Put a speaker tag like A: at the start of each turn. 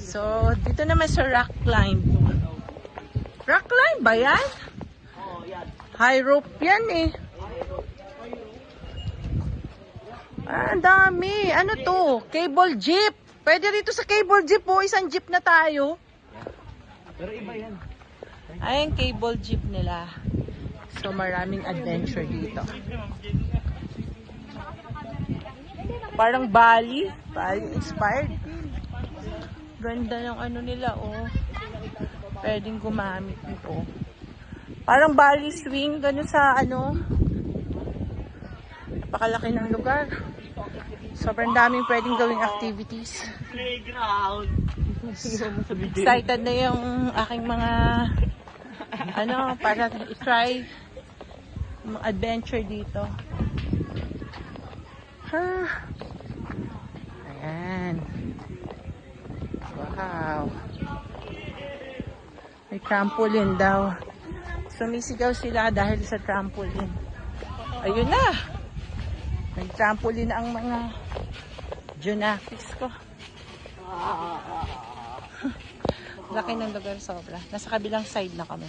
A: So, dito naman sa rock climb. Rock climb ba yan? High rope yan eh. Ah, ang dami. Ano to? Cable jeep. Pwede rito sa cable jeep po. Isang jeep na tayo.
B: Pero iba yan.
A: Ayan, cable jeep nila. So, maraming adventure dito. Parang Bali. Bali inspired. Ganda ng ano nila, oh. Pwedeng gumamit nito. Parang Bali swing. Ganun sa ano. Napakalaki ng lugar. Sobrang daming pwedeng gawing activities.
B: Playground.
A: Excited na yung aking mga ano, para i-try mga adventure dito. Ha. Ayan. Wow. May trampoline daw. Sumisigaw sila dahil sa trampoline. Ayun na. May trampoline ang mga junakis ko. Laki ng lugar sobra. Nasa kabilang side na kami.